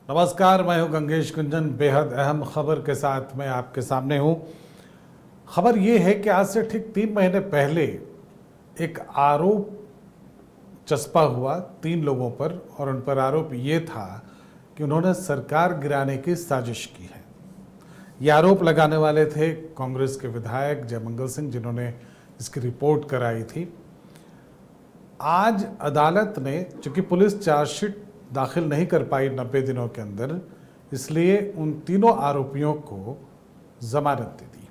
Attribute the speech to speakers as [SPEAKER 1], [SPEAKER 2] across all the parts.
[SPEAKER 1] नमस्कार, मैं हूं गंगेश कुंजन। बेहद अहम खबर के साथ मैं आपके सामने हूं। खबर ये है कि आज से ठीक 3 महीने पहले एक आरोप चस्पा हुआ 3 लोगों पर, और उन पर आरोप ये था कि उन्होंने सरकार गिराने की साजिश की है। ये आरोप लगाने वाले थे कांग्रेस के विधायक जयमंगल सिंह, जिन्होंने इसकी रिपोर्ट कराई थी। आज अदालत ने, चूंकि पुलिस चार्जशीट दाखिल नहीं कर पाई 90 दिनों के अंदर, इसलिए उन तीनों आरोपियों को जमानत दे दी।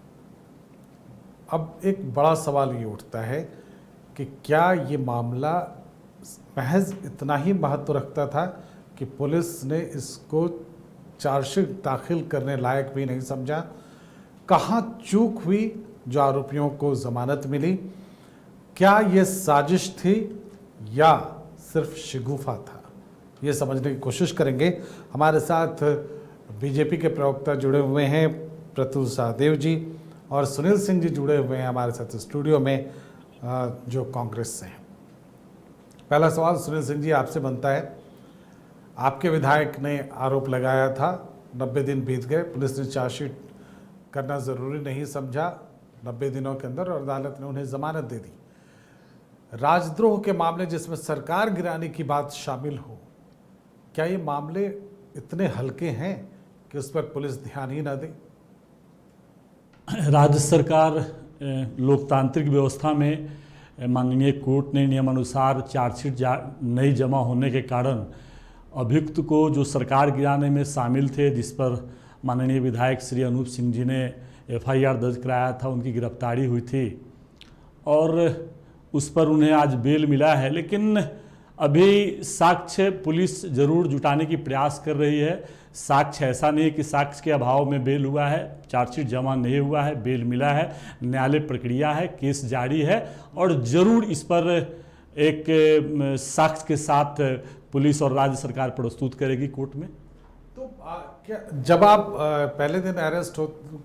[SPEAKER 1] अब एक बड़ा सवाल ये उठता है कि क्या ये मामला महज इतना ही महत्व रखता था कि पुलिस ने इसको चार्जशीट दाखिल करने लायक भी नहीं समझा? कहाँ चूक हुई जो आरोपियों को जमानत मिली? क्या ये साजिश थी या सिर्फ शिगुफा था? ये समझने की कोशिश करेंगे। हमारे साथ बीजेपी के प्रवक्ता जुड़े हुए हैं, प्रतुल सहदेव जी, और सुनील सिंह जी जुड़े हुए हैं हमारे साथ स्टूडियो में, जो कांग्रेस से हैं। पहला सवाल सुनील सिंह जी आपसे बनता है। आपके विधायक ने आरोप लगाया था, 90 दिन बीत गए, पुलिस ने चार्जशीट करना ज़रूरी नहीं समझा 90 दिनों के अंदर, और अदालत ने उन्हें ज़मानत दे दी। राजद्रोह के मामले जिसमें सरकार गिराने की बात शामिल हो, क्या ये मामले इतने हल्के हैं कि उस पर पुलिस ध्यान ही ना दे?
[SPEAKER 2] राज्य सरकार लोकतांत्रिक व्यवस्था में माननीय कोर्ट ने नियमानुसार चार्जशीट नहीं जमा होने के कारण अभियुक्त को, जो सरकार गिराने में शामिल थे, जिस पर माननीय विधायक श्री अनूप सिंह जी ने FIR दर्ज कराया था, उनकी गिरफ्तारी हुई थी और उस पर उन्हें आज बेल मिला है। लेकिन अभी साक्ष्य पुलिस जरूर जुटाने की प्रयास कर रही है। साक्ष्य ऐसा नहीं है कि साक्ष्य के अभाव में बेल हुआ है, चार्जशीट जमा नहीं हुआ है, बेल मिला है, न्यायालय प्रक्रिया है, केस जारी है, और जरूर इस पर एक साक्ष्य के साथ पुलिस और राज्य सरकार प्रस्तुत करेगी कोर्ट में।
[SPEAKER 1] तो क्या जब आप पहले दिन अरेस्ट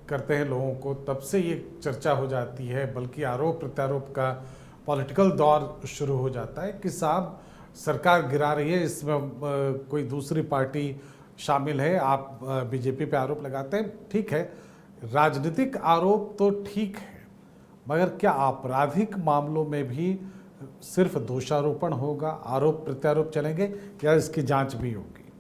[SPEAKER 1] करते हैं लोगों को, तब से ये चर्चा हो जाती है, बल्कि आरोप प्रत्यारोप का पॉलिटिकल दौर शुरू हो जाता है कि साहब सरकार गिरा रही है, इसमें कोई दूसरी पार्टी शामिल है, आप बीजेपी पे आरोप लगाते हैं। ठीक है, राजनीतिक आरोप तो ठीक है, मगर क्या आपराधिक मामलों में भी सिर्फ दोषारोपण होगा, आरोप प्रत्यारोप चलेंगे, या इसकी जांच भी होगी?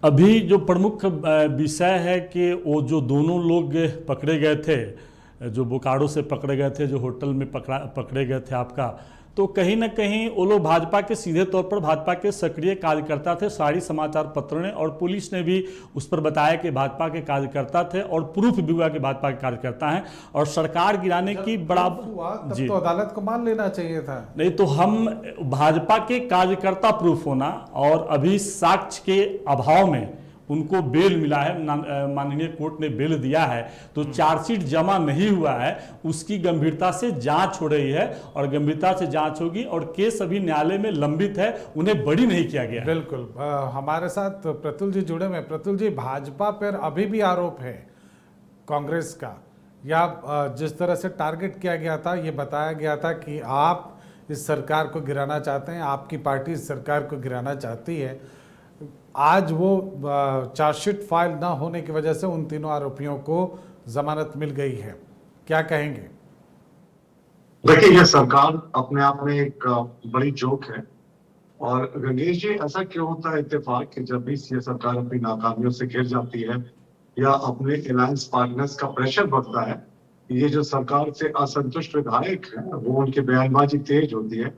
[SPEAKER 2] अभी जो प्रमुख विषय है कि वो जो दोनों लोग पकड़े गए थे, जो बोकारो से पकड़े गए थे, जो होटल में पकड़े गए थे आपका, तो कहीं ना कहीं वो लोग भाजपा के, सीधे तौर पर भाजपा के सक्रिय कार्यकर्ता थे। सारी समाचार पत्रों ने और पुलिस ने भी उस पर बताया कि भाजपा के कार्यकर्ता थे, और प्रूफ भी हुआ कि भाजपा के कार्यकर्ता हैं, और सरकार गिराने की बराबर
[SPEAKER 1] जी, तो अदालत को मान लेना चाहिए था।
[SPEAKER 2] नहीं तो हम भाजपा के कार्यकर्ता प्रूफ होना, और अभी साक्ष्य के अभाव में उनको बेल मिला है, माननीय कोर्ट ने बेल दिया है, तो चार्जशीट जमा नहीं हुआ है, उसकी गंभीरता से जांच हो रही है, और गंभीरता से जांच होगी, और केस अभी न्यायालय में लंबित है, उन्हें बड़ी नहीं किया गया।
[SPEAKER 1] बिल्कुल। हमारे साथ प्रतुल जी जुड़े हुए। प्रतुल जी, भाजपा पर अभी भी आरोप है कांग्रेस का, या जिस तरह से टारगेट किया गया था, ये बताया गया था कि आप इस सरकार को गिराना चाहते हैं, आपकी पार्टी इस सरकार को गिराना चाहती है। आज वो चार्जशीट फाइल ना होने की वजह से उन तीनों आरोपियों को जमानत मिल गई है, क्या कहेंगे?
[SPEAKER 3] देखिए, ये सरकार अपने आप में एक बड़ी जोक है। और गंगेश जी, ऐसा क्यों होता है इत्तेफाक कि जब भी ये सरकार अपनी नाकामियों से घिर जाती है या अपने अलायंस पार्टनर्स का प्रेशर बढ़ता है, ये जो सरकार से असंतुष्ट विधायक है वो उनकी बयानबाजी तेज होती है,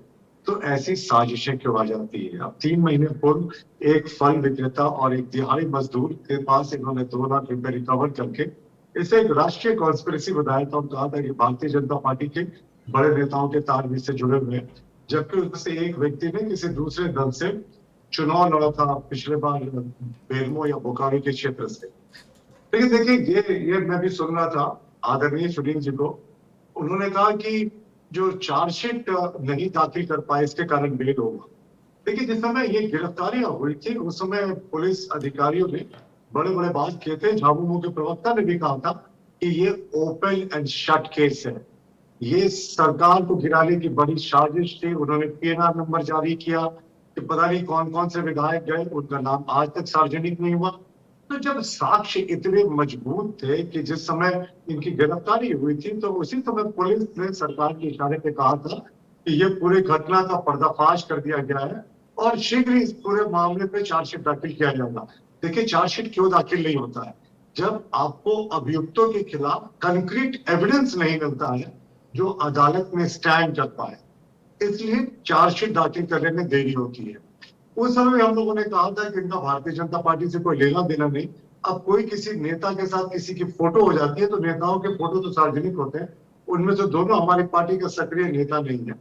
[SPEAKER 3] तो ऐसी साजिशें क्यों आ जाती है? अब 3 महीने पूर्व एक फल विक्रेता और एक दिहाड़ी मजदूर के पास इन्होंने 2 लाख रुपए रिकवर करके इसे एक राष्ट्रीय कॉन्स्पिरेसी बताया था और कहा था कि भारतीय जनता पार्टी के बड़े नेताओं के तार भी इससे जुड़े हुए हैं, जबकि उससे एक व्यक्ति ने किसी दूसरे दल से चुनाव लड़ा था पिछले बार बेरमो या बोकारो के क्षेत्र से। लेकिन देखिए, ये मैं भी सुन रहा था आदरणीय सुनील जी को, उन्होंने कहा कि जो चार्जशीट नहीं दाखिल कर पाए इसके कारण बेल होगा। देखिए, जिस समय ये गिरफ्तारियां हुई थी उस समय पुलिस अधिकारियों ने बड़े बड़े बात किए थे। झामुमो के प्रवक्ता ने भी कहा था कि ये ओपन एंड शट केस है, ये सरकार को गिराने की बड़ी साजिश थी। उन्होंने PNR नंबर जारी किया, कि पता नहीं कौन कौन से विधायक गए, उनका नाम आज तक सार्वजनिक नहीं हुआ। तो जब साक्ष्य इतने मजबूत थे कि जिस समय इनकी गिरफ्तारी हुई थी तो उसी समय पुलिस ने सरकार के इशारे पे कहा था कि ये पूरे घटना का पर्दाफाश कर दिया गया है और शीघ्र ही इस पूरे मामले पे चार्जशीट दाखिल किया जाएगा। देखिए, चार्जशीट क्यों दाखिल नहीं होता है? जब आपको अभियुक्तों के खिलाफ कंक्रीट एविडेंस नहीं मिलता है जो अदालत में स्टैंड कर पाए, इसलिए चार्जशीट दाखिल करने में देरी होती है। उस समय हम लोगों ने कहा था कि इनका भारतीय जनता पार्टी से कोई लेना देना नहीं। अब कोई किसी नेता के साथ किसी की फोटो हो जाती है तो नेताओं के फोटो तो सार्वजनिक होते हैं, उनमें से दोनों हमारी पार्टी का सक्रिय नेता नहीं है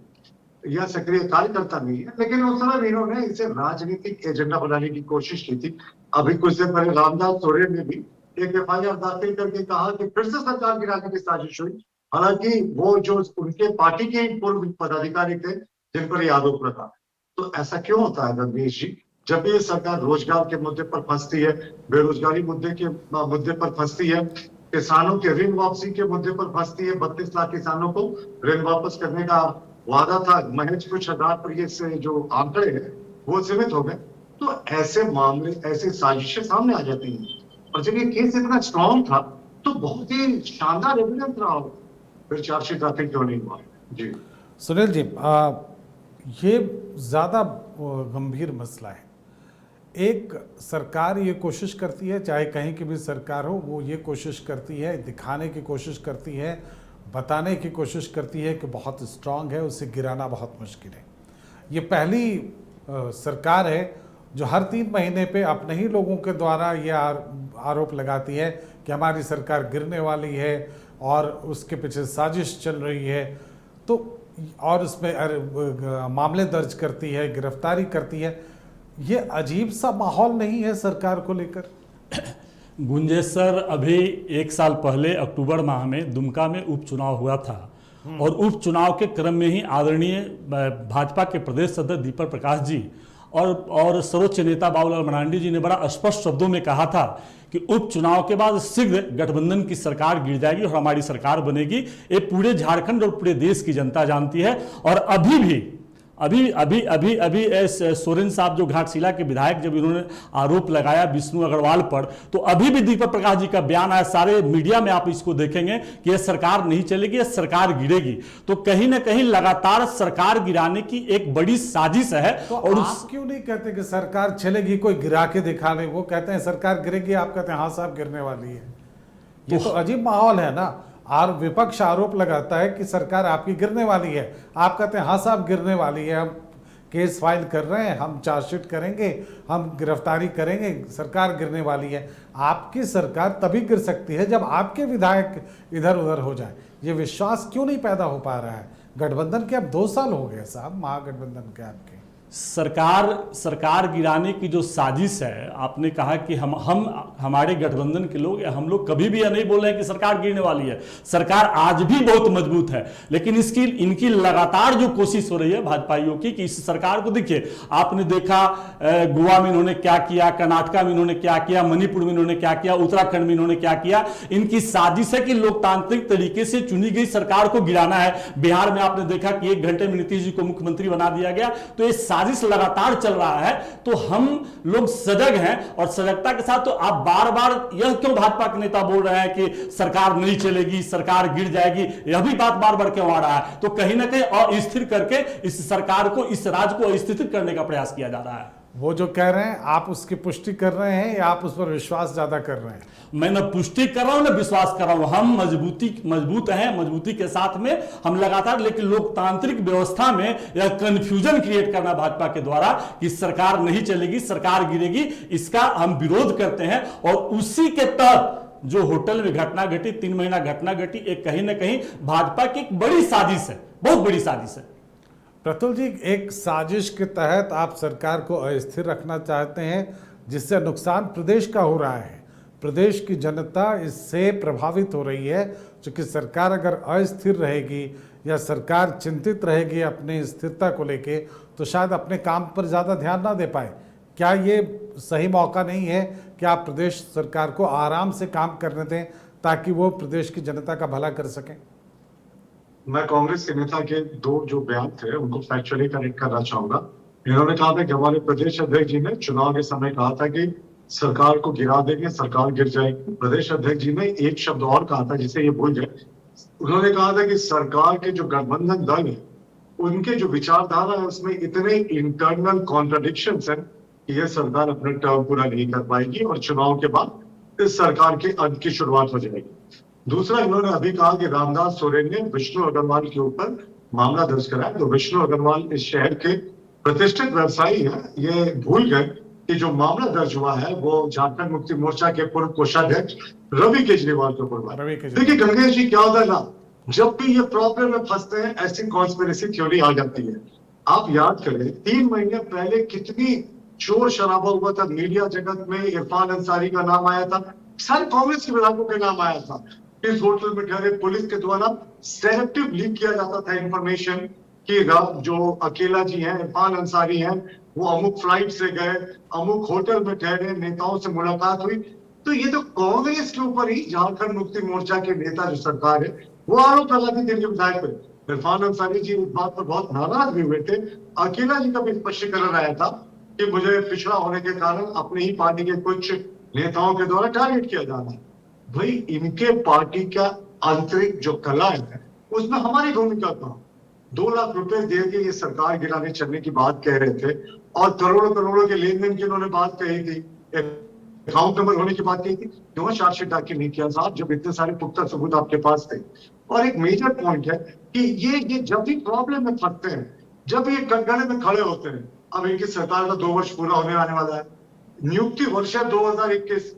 [SPEAKER 3] या सक्रिय कार्यकर्ता नहीं है, लेकिन उस समय इन्होंने इसे राजनीतिक एजेंडा बनाने की कोशिश की थी। अभी कुछ दिन पहले रामदास सोरेन ने भी एक एफआईआर दाखिल करके कहा कि फिर से सरकार गिराने की साजिश हुई, हालांकि वो जो उनके पार्टी के पूर्व पदाधिकारी थे जिन पर यह आरोप रखा। तो ऐसा क्यों होता है रमेश जी? जब ये सरकार रोजगार के मुद्दे पर फंसती है, बेरोजगारी मुद्दे पर फंसती है, किसानों के ऋण वापसी के मुद्दे पर फंसती है, 32 लाख किसानों को ऋण वापस करने का वादा था, महज कुछ हजार पर ये से जो आंकड़े हैं वो सीमित हो गए, तो ऐसे मामले, ऐसी साजिशें सामने आ जाती हैं। और जब ये केस इतना स्ट्रॉन्ग था तो बहुत ही शानदार एविडेंस रहा हो, फिर चार्जशीट दाखिल क्यों नहीं हुआ? जी
[SPEAKER 1] सुनील जी, ये ज़्यादा गंभीर मसला है। एक सरकार ये कोशिश करती है, चाहे कहीं की भी सरकार हो, वो ये कोशिश करती है, दिखाने की कोशिश करती है, बताने की कोशिश करती है कि बहुत स्ट्रांग है, उसे गिराना बहुत मुश्किल है। ये पहली सरकार है जो हर 3 महीने पे अपने ही लोगों के द्वारा ये आरोप लगाती है कि हमारी सरकार गिरने वाली है और उसके पीछे साजिश चल रही है, तो और उसमें मामले दर्ज करती है, गिरफ्तारी करती है। ये अजीब सा माहौल नहीं है सरकार को लेकर?
[SPEAKER 2] गुंजेश सर, अभी 1 साल पहले अक्टूबर माह में दुमका में उपचुनाव हुआ था और उपचुनाव के क्रम में ही आदरणीय भाजपा के प्रदेश अध्यक्ष दीपक प्रकाश जी और सर्वोच्च नेता बाबूलाल मरांडी जी ने बड़ा स्पष्ट शब्दों में कहा था कि उपचुनाव के बाद शीघ्र गठबंधन की सरकार गिर जाएगी और हमारी सरकार बनेगी। ये पूरे झारखंड और पूरे देश की जनता जानती है। और अभी भी सोरेन साहब जो घाटशिला के विधायक, जब इन्होंने आरोप लगाया विष्णु अग्रवाल पर, तो अभी भी दीपक प्रकाश जी का बयान आया, सारे मीडिया में आप इसको देखेंगे कि यह सरकार नहीं चलेगी, यह सरकार गिरेगी। तो कहीं ना कहीं लगातार सरकार गिराने की एक बड़ी साजिश है।
[SPEAKER 1] तो
[SPEAKER 2] और
[SPEAKER 1] आप क्यों नहीं कहते कि सरकार चलेगी, कोई गिरा के दिखा ले? वो कहते हैं सरकार गिरेगी, आप कहते हैं हाँ साहब गिरने वाली है। ये तो अजीब माहौल है ना। और विपक्ष आरोप लगाता है कि सरकार आपकी गिरने वाली है, आप कहते हैं हाँ साहब गिरने वाली है, हम केस फाइल कर रहे हैं, हम चार्जशीट करेंगे, हम गिरफ्तारी करेंगे, सरकार गिरने वाली है। आपकी सरकार तभी गिर सकती है जब आपके विधायक इधर उधर हो जाए। ये विश्वास क्यों नहीं पैदा हो पा रहा है? गठबंधन के अब 2 साल हो गए साहब, महागठबंधन के आपके।
[SPEAKER 2] सरकार गिराने की जो साजिश है, आपने कहा कि हम हमारे गठबंधन के लोग, हम लोग कभी भी यह नहीं बोल रहे हैं कि सरकार गिरने वाली है। सरकार आज भी बहुत मजबूत है, लेकिन इनकी लगातार जो कोशिश हो रही है भाजपाइयों की कि इस सरकार को, देखिए आपने देखा गोवा में इन्होंने क्या किया, कर्नाटका में इन्होंने क्या किया, मणिपुर में इन्होंने क्या किया, उत्तराखंड में इन्होंने क्या किया। इनकी साजिश है कि लोकतांत्रिक तरीके से चुनी गई सरकार को गिराना है। बिहार में आपने देखा कि 1 घंटे में नीतीश जी को मुख्यमंत्री बना दिया गया। तो ये साजिश लगातार चल रहा है। तो हम लोग सजग हैं और सजगता के साथ, तो आप बार बार यह क्यों भाजपा के नेता बोल रहे हैं कि सरकार नहीं चलेगी, सरकार गिर जाएगी, यह भी बात बार बार क्यों आ रहा है? तो कहीं ना कहीं अस्थिर करके इस सरकार को, इस राज्य को अस्थिर करने का प्रयास किया जा रहा है।
[SPEAKER 1] वो जो कह रहे हैं आप उसकी पुष्टि कर रहे हैं या आप उस पर विश्वास ज्यादा कर रहे हैं?
[SPEAKER 2] मैं न पुष्टि कर रहा हूं न विश्वास कर रहा हूं। हम मजबूत हैं, मजबूती के साथ में हम लगातार, लेकिन लोकतांत्रिक व्यवस्था में यह कंफ्यूजन क्रिएट करना भाजपा के द्वारा कि सरकार नहीं चलेगी, सरकार गिरेगी, इसका हम विरोध करते हैं। और उसी के तहत जो होटल में घटना घटी, 3 महीना घटना घटी, एक कहीं ना कहीं भाजपा की एक बड़ी साजिश है, बहुत बड़ी साजिश है।
[SPEAKER 1] प्रतुल जी, एक साजिश के तहत आप सरकार को अस्थिर रखना चाहते हैं, जिससे नुकसान प्रदेश का हो रहा है। प्रदेश की जनता इससे प्रभावित हो रही है, क्योंकि सरकार अगर अस्थिर रहेगी या सरकार चिंतित रहेगी अपनी स्थिरता को लेके, तो शायद अपने काम पर ज़्यादा ध्यान ना दे पाए। क्या ये सही मौका नहीं है कि आप प्रदेश सरकार को आराम से काम करने दें ताकि वो प्रदेश की जनता का भला कर सकें?
[SPEAKER 3] मैं कांग्रेस के नेता के 2 जो बयान थे उनको फैक्चुअली करेक्ट करना चाहूंगा। इन्होंने कहा था कि हमारे प्रदेश अध्यक्ष जी ने चुनाव के समय कहा था कि सरकार को गिरा देंगे, सरकार गिर जाएगी। प्रदेश अध्यक्ष जी ने एक शब्द और कहा था जिसे ये भूल गए। उन्होंने कहा था कि सरकार के जो गठबंधन दल है उनके जो विचारधारा है उसमें इतने इंटरनल कॉन्ट्रडिक्शंस हैं कि यह सरकार अपना टर्म पूरा नहीं कर पाएगी और चुनाव के बाद इस सरकार के अंत की शुरुआत हो जाएगी। दूसरा, इन्होंने अभी कहा कि रामदास सोरेन ने विष्णु अग्रवाल के ऊपर मामला दर्ज कराया। तो विष्णु अग्रवाल इस शहर के प्रतिष्ठित व्यवसायी हैं, ये भूल गए कि जो मामला दर्ज हुआ है वो झारखंड मुक्ति मोर्चा के पूर्व कोषाध्यक्ष रवि केजरीवाल के ऊपर हुआ है। देखिए गंगेश जी, क्या होता है ना, जब भी ये प्रॉब्लम में फंसते हैं ऐसी कॉन्स्पिरेसी थ्योरी आ जाती है। आप याद करें 3 महीने पहले कितनी शोर शराबा हुआ था मीडिया जगत में, इरफान अंसारी का नाम आया था, सारे कांग्रेस के विधायकों का नाम आया था। इस होटल में ठहरे पुलिस के द्वारा सेलेक्टिव लीक किया जाता था इंफॉर्मेशन कि जो अकेला जी हैं, इरफान अंसारी हैं, वो अमुक फ्लाइट से गए, अमुक होटल में ठहरे, नेताओं से मुलाकात हुई। तो ये तो कांग्रेस के ऊपर ही झारखंड मुक्ति मोर्चा के नेता जो सरकार है वो आरोप लगाती थी विधायक पे। इरफान अंसारी जी इस बात पर बहुत नाराज भी हुए थे। अकेला जी का भी स्पष्टीकरण आया था कि मुझे पिछड़ा होने के कारण अपनी ही पार्टी के कुछ नेताओं के द्वारा टारगेट किया जाना है। भाई इनके पार्टी का आंतरिक जो कला है उसमें हमारी भूमिका था। 2 लाख रुपए दे के ये सरकार गिराने चलने की बात कह रहे थे और करोड़ों करोड़ों के लेन देन की उन्होंने बात कही थी, अकाउंट नंबर होने की बात कही थी। क्यों चार्जशीट दाखिल नहीं किया साहब जब इतने सारे पुख्ता सबूत आपके पास थे? और एक मेजर पॉइंट है कि ये जब भी प्रॉब्लम में फंसते हैं, जब ये कटघरे में खड़े होते हैं, अब इनकी सरकार का 2 वर्ष पूरा होने आने वाला है, नियुक्ति वर्ष है 2021,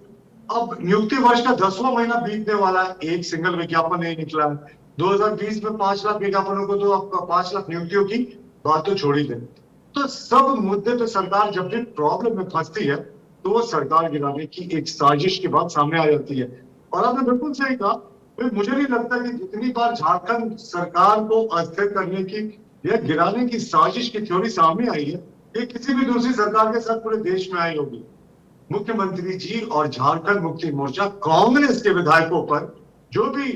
[SPEAKER 3] अब नियुक्ति वर्ष का 10वां महीना बीतने वाला है, एक सिंगल विज्ञापन नहीं निकला है। 2020 में 5 लाख विज्ञापनों को तो आपका 5 लाख नियुक्तियों की बात तो छोड़ ही दें। तो सब मुद्दे पे सरकार जब भी प्रॉब्लम में फंसती है तो वो सरकार गिराने की एक साजिश की बात सामने आ जाती है। और आपने बिल्कुल सही कहा, मुझे नहीं लगता कि जितनी बार झारखंड सरकार को अस्थिर करने की या गिराने की साजिश की थ्योरी सामने आई है, ये किसी भी दूसरी सरकार के साथ पूरे देश में आई होगी। मुख्यमंत्री जी और झारखंड मुक्ति मोर्चा कांग्रेस के विधायकों पर जो भी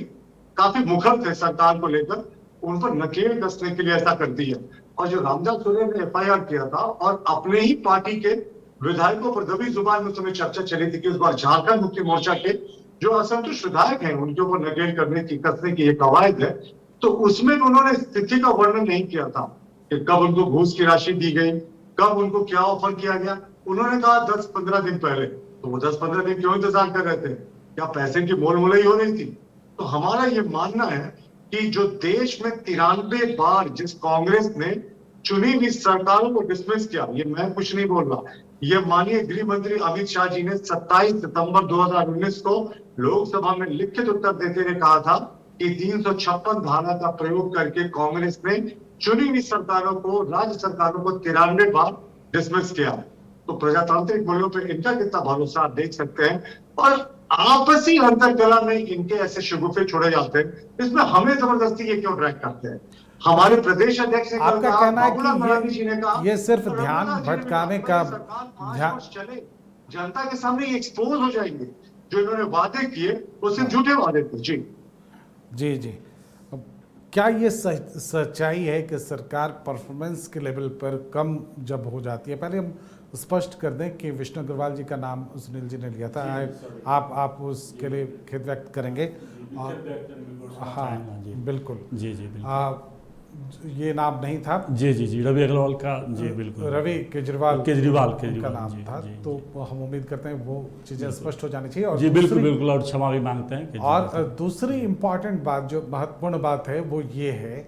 [SPEAKER 3] काफी मुखर थे सरकार को लेकर, उन पर नकेल कसने के लिए ऐसा करती है। और जो रामदास सोरेन ने एफआईआर किया था और अपने ही पार्टी के विधायकों पर दबी जुबान में समय चर्चा चली थी कि इस बार झारखंड मुक्ति मोर्चा के जो असंतुष्ट विधायक हैं उनके ऊपर नकेल करने की कसने की एक कवायद है, तो उसमें उन्होंने स्थिति का वर्णन नहीं किया था कि कब उनको घूस की राशि दी गई, कब उनको क्या ऑफर किया गया। उन्होंने कहा 10-15 दिन पहले, तो वो 10-15 दिन क्यों इंतजार कर रहे थे? क्या पैसे की मोल मोलाई हो रही थी? तो हमारा ये मानना है कि जो देश में 93 बार जिस कांग्रेस ने चुनी हुई सरकारों को डिसमिस किया, ये मैं कुछ नहीं बोल रहा, ये माननीय गृह मंत्री अमित शाह जी ने 27 सितंबर 2019 को लोकसभा में लिखित उत्तर देते हुए कहा था कि 356 धारा का प्रयोग करके कांग्रेस ने चुनी हुई सरकारों को, राज्य सरकारों को 93 बार डिसमिस किया। तो प्रजातांत्रिक मूल्यों पर इनका कितना भरोसा आप देख सकते हैं। और आपसी अंतरकला में इनके ऐसे शगुफे छोड़े जाते हैं, इसमें हमें जबरदस्ती ये क्यों ड्रैग करते हैं? हमारे प्रदेश अध्यक्ष ने
[SPEAKER 1] आपका कहना है कि ये सिर्फ
[SPEAKER 3] तो
[SPEAKER 1] ध्यान भटकाने का
[SPEAKER 3] ध्यान चले, जनता के सामने ये एक्सपोज हो जाएंगे। जो इन्होंने वादे किए वो सिर्फ झूठे वादे थे। जी
[SPEAKER 1] जी जी, क्या ये सच्चाई है कि सरकार परफॉर्मेंस के लेवल पर कम जब हो जाती है? पहले हम स्पष्ट कर दें कि विष्णु अग्रवाल जी का नाम सुनील जी ने लिया था, आप उसके लिए खेद व्यक्त करेंगे। और हाँ बिल्कुल,
[SPEAKER 2] जी जी बिल्कुल,
[SPEAKER 1] ये नाम नहीं था।
[SPEAKER 2] जी जी जी, रवि अग्रवाल का, जी बिल्कुल,
[SPEAKER 1] रवि केजरीवाल का नाम
[SPEAKER 2] जी,
[SPEAKER 1] था।
[SPEAKER 2] जी,
[SPEAKER 1] तो हम उम्मीद करते हैं वो चीज़ें स्पष्ट हो जानी चाहिए। और
[SPEAKER 2] जी बिल्कुल बिल्कुल, और क्षमा भी मांगते हैं।
[SPEAKER 1] और दूसरी इम्पॉर्टेंट बात, जो महत्वपूर्ण बात है, वो ये है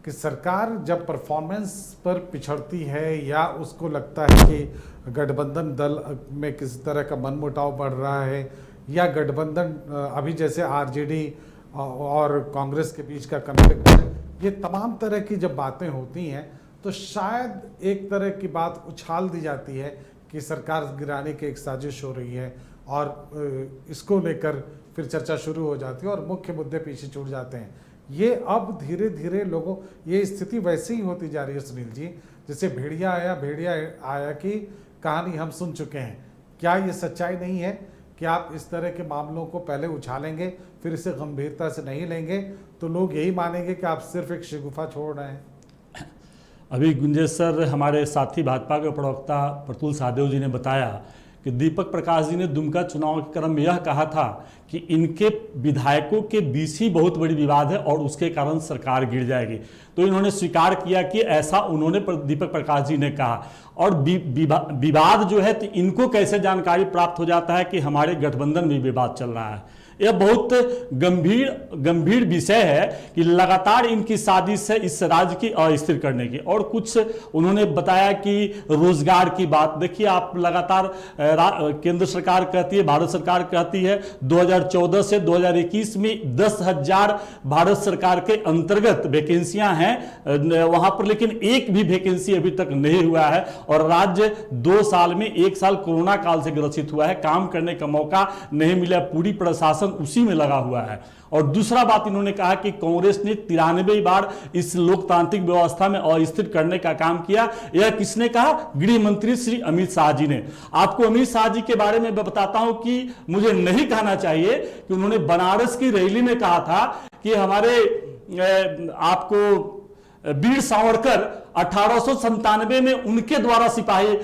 [SPEAKER 1] कि सरकार जब परफॉर्मेंस पर पिछड़ती है या उसको लगता है कि गठबंधन दल में किसी तरह का मनमुटाव बढ़ रहा है, या गठबंधन अभी जैसे आरजेडी और कांग्रेस के बीच का कॉन्फ्लिक्ट है, ये तमाम तरह की जब बातें होती हैं तो शायद एक तरह की बात उछाल दी जाती है कि सरकार गिराने की एक साजिश हो रही है, और इसको लेकर फिर चर्चा शुरू हो जाती है और मुख्य मुद्दे पीछे छूट जाते हैं। ये अब धीरे धीरे लोगों, ये स्थिति वैसे ही होती जा रही है सुनील जी, जैसे भेड़िया आया की कहानी हम सुन चुके हैं। क्या ये सच्चाई नहीं है कि आप इस तरह के मामलों को पहले उछालेंगे, फिर इसे गंभीरता से नहीं लेंगे, तो लोग यही मानेंगे कि आप सिर्फ एक शगुफा छोड़ रहे हैं?
[SPEAKER 2] अभी गुंजेश सर, हमारे साथी भाजपा के प्रवक्ता प्रतुल साहदेव जी ने बताया कि दीपक प्रकाश जी ने दुमका चुनाव के क्रम में यह कहा था कि इनके विधायकों के बीच ही बहुत बड़ी विवाद है और उसके कारण सरकार गिर जाएगी। तो इन्होंने स्वीकार किया कि ऐसा उन्होंने दीपक प्रकाश जी ने कहा। और विवाद जो है तो इनको कैसे जानकारी प्राप्त हो जाता है कि हमारे गठबंधन में विवाद चल रहा है। यह बहुत गंभीर विषय है कि लगातार इनकी साजिश है इस राज्य की अस्थिर करने की। और कुछ उन्होंने बताया कि रोजगार की बात, देखिए आप लगातार केंद्र सरकार कहती है, भारत सरकार कहती है 2014 से 2021 में 10,000 भारत सरकार के अंतर्गत वैकेंसियां हैं वहां पर, लेकिन एक भी वैकेंसी अभी तक नहीं हुआ है। और राज्य 2 साल में 1 साल कोरोना काल से ग्रसित हुआ है, काम करने का मौका नहीं मिला, पूरी प्रशासन उसी में लगा हुआ है। और दूसरा बात इन्होंने कहा कि कांग्रेस ने 93 बार इस लोकतांत्रिक व्यवस्था में अस्थिर करने का काम किया। यह किसने कहा? गृह मंत्री श्री अमित शाह जी ने। आपको अमित शाह जी के बारे में बताता हूं कि मुझे नहीं कहना चाहिए कि उन्होंने बनारस की रैली में कहा था कि हमारे आपको वीर सावरकर 1897 में उनके द्वारा सिपाही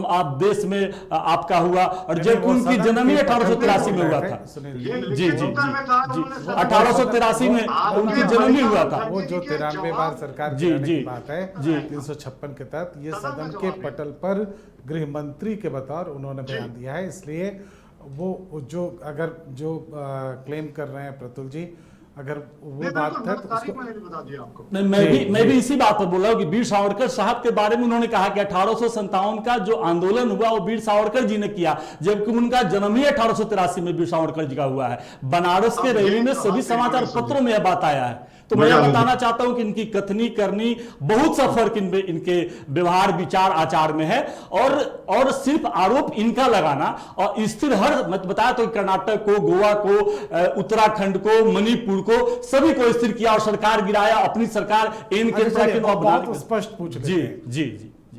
[SPEAKER 2] आप देश में आपका हुआ, और जबकि उनकी जन्म ही 1883 में हुआ था। जी 1883 में उनकी जन्म ही हुआ था।
[SPEAKER 1] वो जो 93 बार सरकार की बात है 356 के तहत, ये सदन के पटल पर गृह मंत्री के बतौर उन्होंने बयान दिया है। इसलिए वो जो अगर क्लेम कर रहे हैं प्रतुल जी, अगर वो बात है तो उसको
[SPEAKER 3] बता दिया आपको।
[SPEAKER 2] मैं भी इसी बात पर बोल रहा हूँ कि वीर सावरकर साहब के बारे में उन्होंने कहा कि 1857 का जो आंदोलन हुआ वो वीर सावरकर जी ने किया, जबकि उनका जन्म ही 1883 में वीर सावरकर जी का हुआ है। बनारस के रैली में सभी समाचार पत्रों में यह बात आया है। तो मैं यह बताना चाहता हूं कि इनकी कथनी करनी बहुत सा फर्क इनके व्यवहार विचार आचार में है। और सिर्फ आरोप इनका लगाना और स्थिर हर मत बताया तो कर्नाटक को, गोवा को, उत्तराखंड को, मणिपुर को, सभी को स्थिर किया और सरकार गिराया। अपनी सरकार
[SPEAKER 1] बहुत स्पष्ट पूछ रहे हैं।
[SPEAKER 2] जी,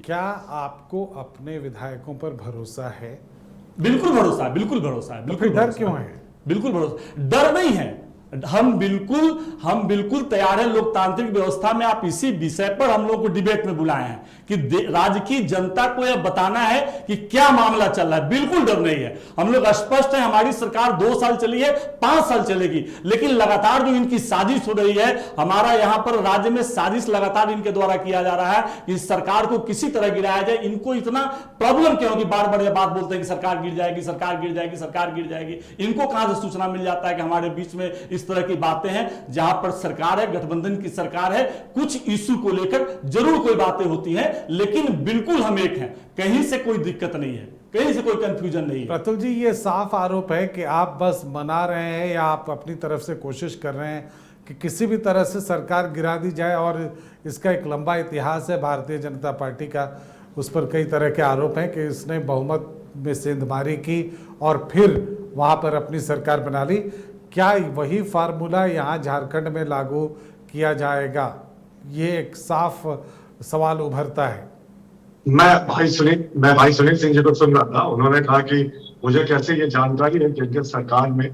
[SPEAKER 1] क्या आपको अपने विधायकों पर भरोसा है?
[SPEAKER 2] बिल्कुल भरोसा है, बिल्कुल भरोसा है।
[SPEAKER 1] बिल्कुल डर क्यों है?
[SPEAKER 2] बिल्कुल भरोसा, डर नहीं है। हम बिल्कुल तैयार हैं। लोकतांत्रिक व्यवस्था में आप इसी विषय पर हम लोग को डिबेट में बुलाए हैं कि राज्य की जनता को यह बताना है कि क्या मामला चल रहा है। बिल्कुल डर नहीं है, हम लोग स्पष्ट है। हमारी सरकार 2 साल चली है, 5 साल चलेगी, लेकिन लगातार जो इनकी साजिश हो रही है, हमारा यहां पर राज्य में साजिश लगातार इनके द्वारा किया जा रहा है कि सरकार को किसी तरह गिराया जाए। इनको इतना प्रॉब्लम क्यों कि बार बार यह बात बोलते हैं कि सरकार गिर जाएगी, सरकार गिर जाएगी, सरकार गिर जाएगी। इनको कहां से सूचना मिल जाता है कि हमारे बीच में इस तरह की बातें हैं? जहां पर सरकार है, गठबंधन की सरकार है, कुछ इश्यू को लेकर जरूर कोई बातें होती हैं, लेकिन बिल्कुल हम एक हैं। कहीं से कोई दिक्कत नहीं है, कहीं से कोई कंफ्यूजन नहीं है।
[SPEAKER 1] प्रतुल जी, ये साफ आरोप है कि आप बस मना रहे हैं या आप अपनी तरफ से कोशिश कर रहे हैं कि किसी भी तरह से सरकार गिरा दी जाए। और इसका एक लंबा इतिहास है भारतीय जनता पार्टी का, उस पर कई तरह के आरोप हैं कि इसने बहुमत में सेंधमारी की और फिर वहां पर अपनी सरकार बना ली। क्या वही फार्मूला यहाँ झारखंड में लागू किया जाएगा? ये एक साफ सवाल उभरता है।
[SPEAKER 3] मैं भाई सुनील सिंह जी को सुन रहा था। उन्होंने कहा कि मुझे कैसे ये जानकारी है कि इनके सरकार में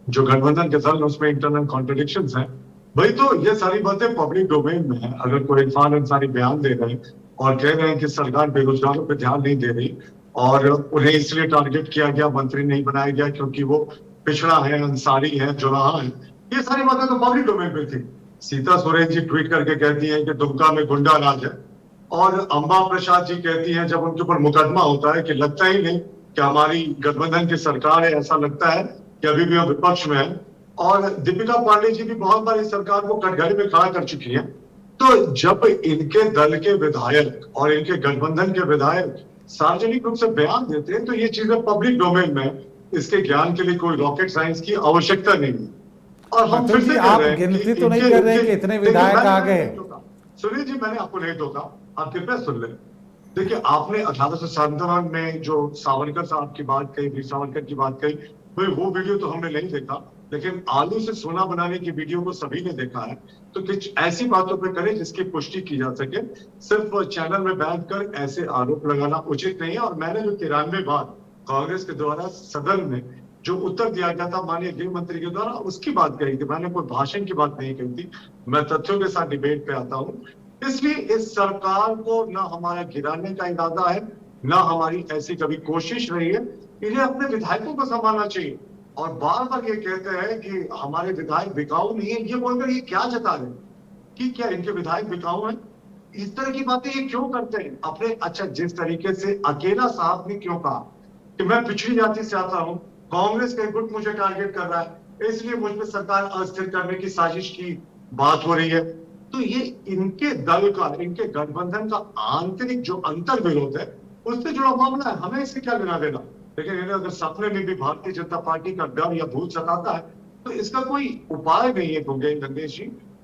[SPEAKER 3] जो गठबंधन के दल उसमें इंटरनल कॉन्ट्रडिक्शंस हैं। भाई तो ये सारी बातें पब्लिक डोमेन में है। अगर कोई इरफान अंसारी बयान दे रहे हैं और कह रहे हैं कि सरकार बेरोजगारों पर ध्यान नहीं दे रही और उन्हें इसलिए टारगेट किया गया, मंत्री नहीं बनाया गया क्योंकि वो पिछड़ा है, अंसारी है, जुलाहा है, ये सारी बातें तो पब्लिक डोमेन में थी। सीता सोरेन जी ट्वीट करके कहती हैं कि दुमका में गुंडा राज है, और अंबा प्रसाद जी कहती हैं जब उनके ऊपर मुकदमा होता है कि लगता ही नहीं कि हमारी गठबंधन की सरकार है, ऐसा लगता है कि अभी भी हम विपक्ष में है। और दीपिका पांडे जी भी बहुत बार इस सरकार को कटघरे में खड़ा कर चुकी है। तो जब इनके दल के विधायक और इनके गठबंधन के विधायक सार्वजनिक रूप से बयान देते हैं तो ये चीजें पब्लिक डोमेन में, इसके ज्ञान के लिए कोई रॉकेट साइंस की आवश्यकता नहीं है। और हम फिर से
[SPEAKER 1] आप गिनती तो नहीं कर रहे कि इतने विधायक आ गए।
[SPEAKER 3] सुनिए जी, मैंने आपको नहीं टोका, आप कृपया सुन ले। देखिए, आपने 1857 में जो सावरकर साहब की बात कही, वीर सावरकर की बात कही, भाई वो वीडियो तो हमने नहीं देखा, लेकिन आलू से सोना बनाने की वीडियो को सभी ने देखा है। तो कुछ ऐसी बातों पर करें जिसकी पुष्टि की जा सके। सिर्फ चैनल में बैठकर ऐसे आरोप लगाना उचित नहीं है। और मैंने जो 93 बार कांग्रेस के द्वारा सदन में जो उत्तर दिया गया था माननीय गृह मंत्री के द्वारा, उसकी बात कही थी। मैंने कोई भाषण की बात नहीं कही थी। मैं तथ्यों के साथ डिबेट पे आता हूँ। इसलिए इस सरकार को ना हमारा गिराने का इरादा है, ना हमारी ऐसी कभी कोशिश रही है। इन्हें अपने विधायकों को संभालना चाहिए। और बार बार ये कहते हैं कि हमारे विधायक बिकाऊ नहीं है, ये बोलकर ये क्या जता रहे हैं कि क्या इनके विधायक बिकाऊ हैं? इस तरह की बातें ये क्यों करते हैं अपने? अच्छा, जिस तरीके से अकेला साहब ने क्यों कहा कि मैं पिछड़ी जाति से आता हूं, कांग्रेस का गुट मुझे टारगेट कर रहा है, इसलिए मुझ पर सरकार अस्थिर करने की साजिश की बात हो रही है। तो ये इनके दल का, इनके गठबंधन का आंतरिक जो अंतर विरोध है उससे जुड़ा मामला है, हमें इससे क्या लेना देना। लेकिन इन्हें अगर सपने में भी भारतीय जनता पार्टी का डर या भूत सताता है तो इसका कोई उपाय नहीं है गंगेश जी।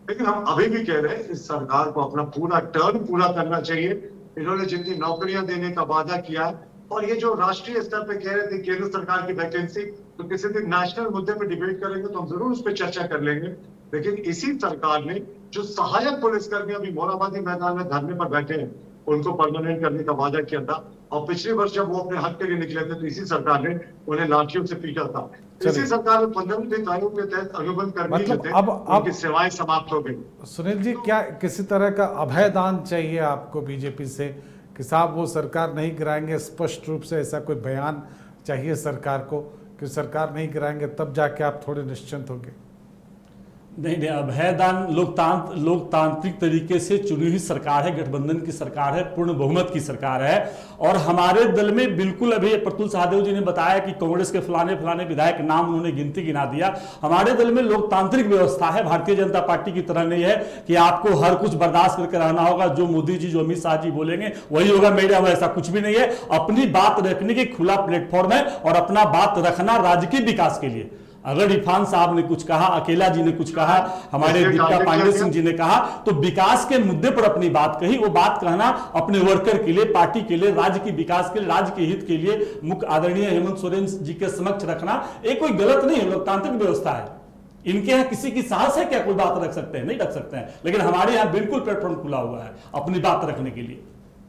[SPEAKER 3] लेकिन हम अभी भी कह रहे हैं इस सरकार को अपना पूरा टर्म पूरा करना चाहिए। इन्होंने जितनी नौकरियां देने का वादा किया है, और ये जो राष्ट्रीय स्तर पे कह रहे थे केंद्र सरकार की वैकेंसी, तो किसी दिन नेशनल मुद्दे पे डिबेट करेंगे तो हम जरूर उस पर चर्चा कर लेंगे। लेकिन इसी सरकार ने जो सहायक पुलिसकर्मी अभी मोराबादी मैदान में धरने पर बैठे हैं उनको परमानेंट करने का वादा किया था, और पिछले वर्ष जब वो अपने हक के लिए निकले थे तो इसी सरकार ने उन्हें लाठियों से पीटा था। इसी सरकार में 15वें वित्त आयोग के तहत अनुबंध कर्मी जो थे उनकी सेवाएं समाप्त हो गई।
[SPEAKER 1] सुनील जी, क्या किसी तरह का अभयदान चाहिए आपको बीजेपी से कि साहब वो सरकार नहीं गिराएंगे? स्पष्ट रूप से ऐसा कोई बयान चाहिए सरकार को कि सरकार नहीं गिराएंगे, तब जाके आप थोड़े निश्चिंत होंगे।
[SPEAKER 2] नहीं, अभयदान लोकतांत्रिक तरीके से चुनी हुई सरकार है, गठबंधन की सरकार है, पूर्ण बहुमत की सरकार है। और हमारे दल में बिल्कुल, अभी प्रतुल सहदेव जी ने बताया कि कांग्रेस के फलाने फलाने विधायक नाम उन्होंने गिना दिया। हमारे दल में लोकतांत्रिक व्यवस्था है, भारतीय जनता पार्टी की तरह नहीं है कि आपको हर कुछ बर्दाश्त करके रहना होगा, जो मोदी जी, जो अमित शाह जी बोलेंगे वही होगा। मेरे में ऐसा कुछ भी नहीं है। अपनी बात रखने की खुला प्लेटफॉर्म है और अपना बात रखना राज्य के विकास के लिए। अगर इरफान साहब ने कुछ कहा, अकेला जी ने कुछ कहा, हमारे दीपिका पांडे सिंह जी ने कहा, तो विकास के मुद्दे पर अपनी बात कही। वो बात कहना अपने वर्कर के लिए, पार्टी के लिए, राज्य के विकास के लिए, राज्य के हित के लिए मुख्य आदरणीय हेमंत सोरेन जी के समक्ष रखना एक कोई गलत नहीं है, लोकतांत्रिक व्यवस्था है। इनके यहाँ किसी की साहस है क्या कोई बात रख सकते हैं? नहीं रख सकते हैं। लेकिन हमारे यहाँ बिल्कुल प्लेटफॉर्म खुला हुआ है अपनी बात रखने के लिए।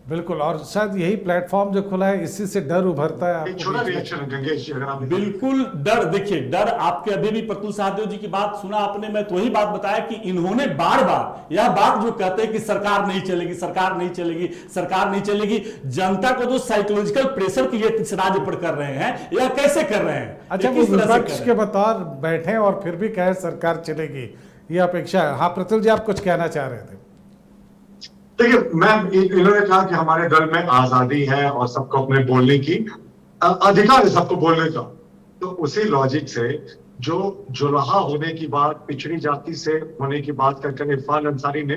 [SPEAKER 1] बिल्कुल, और शायद यही प्लेटफॉर्म जो खुला है इसी से डर उभरता है।
[SPEAKER 3] एक छोटा रिएक्शन है गंगेश जी, अगर आप
[SPEAKER 2] बिल्कुल डर, देखिए डर आपके अभी भी प्रतुल सहदेव जी की बात सुना आपने, मैं तो वही बात बताया कि इन्होंने बार बार यह बात जो कहते हैं कि सरकार नहीं चलेगी, सरकार नहीं चलेगी, सरकार नहीं चलेगी, जनता को जो साइकोलॉजिकल प्रेशर क्रिएट इस राज्य पर कर रहे हैं, यह कैसे कर रहे हैं?
[SPEAKER 1] अच्छा, वो विपक्ष के बतौर बैठे और फिर भी कहे सरकार चलेगी, ये अपेक्षा है। हाँ प्रतुल जी, आप कुछ कहना चाह रहे थे।
[SPEAKER 3] देखिए, इन्होंने कहा कि हमारे दल में आजादी है और सबको अपने बोलने की अधिकार है, सबको बोलने का। तो उसी लॉजिक से जो जुलाहा होने की बात, पिछड़ी जाति से होने की बात करके इरफान अंसारी ने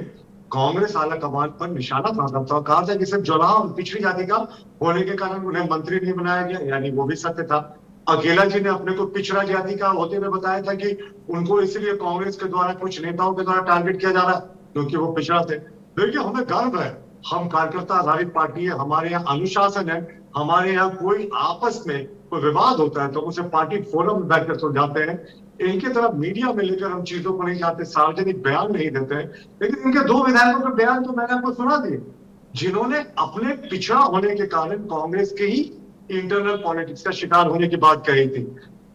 [SPEAKER 3] कांग्रेस आला कमान पर निशाना साधा था, कहा था कि सिर्फ जुलाहा और पिछड़ी जाति का होने के कारण उन्हें मंत्री नहीं बनाया गया, यानी वो भी सत्य था। अकेला जी ने अपने को पिछड़ा जाति का होते हुए बताया था कि उनको इसलिए कांग्रेस के द्वारा, कुछ नेताओं के द्वारा टारगेट किया जा रहा है क्योंकि वो पिछड़ा थे। देखिए, हमें गर्व है, हम कार्यकर्ता आधारित पार्टी है, हमारे यहाँ अनुशासन है, हमारे यहाँ कोई आपस में कोई विवाद होता है तो उसे पार्टी फोरम में बैठकर सुलझाते हैं। इनकी तरफ मीडिया में लेकर हम चीजों को नहीं जाते, सार्वजनिक बयान नहीं देते हैं। लेकिन इनके दो विधायकों के बयान तो मैंने आपको सुना दिए, जिन्होंने अपने पिछड़ा होने के कारण कांग्रेस के ही इंटरनल पॉलिटिक्स का शिकार होने की बात कही थी।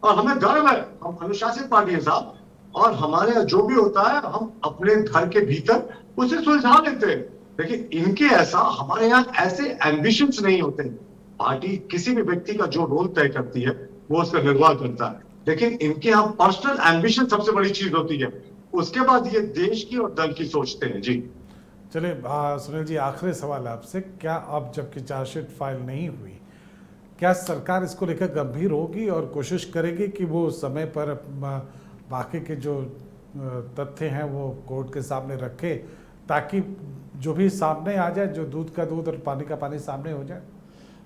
[SPEAKER 3] और हमें गर्व है, हम अनुशासित पार्टी है साहब, और हमारे यहाँ जो भी होता है हम अपने घर के भीतर उसे सुलझा लेते हैं। लेकिन इनके ऐसा, हमारे यहाँ ऐसे एम्बिशंस नहीं होते। पार्टी किसी भी व्यक्ति का जो रोल तय करती है वो उसका निर्वाह करता है, लेकिन इनके यहाँ पर्सनल एम्बिशन सबसे बड़ी चीज होती है, उसके बाद ये देश की और दल की सोचते हैं। जी
[SPEAKER 1] चलिए सुनील जी, आखिरी सवाल आपसे, क्या अब जबकि चार्जशीट फाइल नहीं हुई, क्या सरकार इसको लेकर गंभीर होगी और कोशिश करेगी कि वो समय पर बाकी के जो तथ्य हैं वो कोर्ट के सामने रखे, ताकि जो भी सामने आ जाए, जो दूध का दूध और पानी का पानी सामने हो जाए?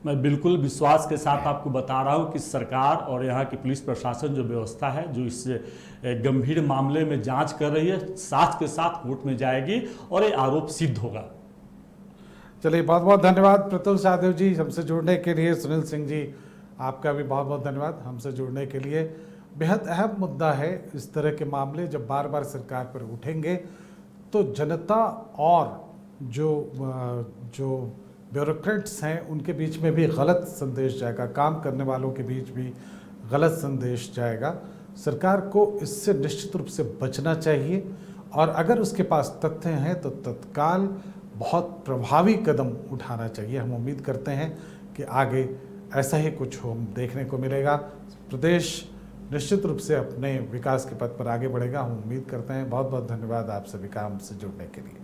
[SPEAKER 2] मैं बिल्कुल विश्वास के साथ आपको बता रहा हूं कि सरकार और यहाँ की पुलिस प्रशासन जो व्यवस्था है, जो इस गंभीर मामले में जांच कर रही है, साथ के साथ कोर्ट में जाएगी और ये आरोप सिद्ध होगा।
[SPEAKER 1] चलिए, बहुत बहुत धन्यवाद प्रतुल सहदेव जी हमसे जुड़ने के लिए। सुनील सिंह जी, आपका भी बहुत बहुत धन्यवाद हमसे जुड़ने के लिए। बेहद अहम मुद्दा है, इस तरह के मामले जब बार बार सरकार पर उठेंगे तो जनता और जो ब्यूरोक्रेट्स हैं उनके बीच में भी गलत संदेश जाएगा, काम करने वालों के बीच भी गलत संदेश जाएगा। सरकार को इससे निश्चित रूप से बचना चाहिए और अगर उसके पास तथ्य हैं तो तत्काल बहुत प्रभावी कदम उठाना चाहिए। हम उम्मीद करते हैं कि आगे ऐसा ही कुछ हो देखने को मिलेगा। प्रदेश निश्चित रूप से अपने विकास के पथ पर आगे बढ़ेगा, हम उम्मीद करते हैं। बहुत बहुत धन्यवाद आप सभी का हमसे जुड़ने के लिए।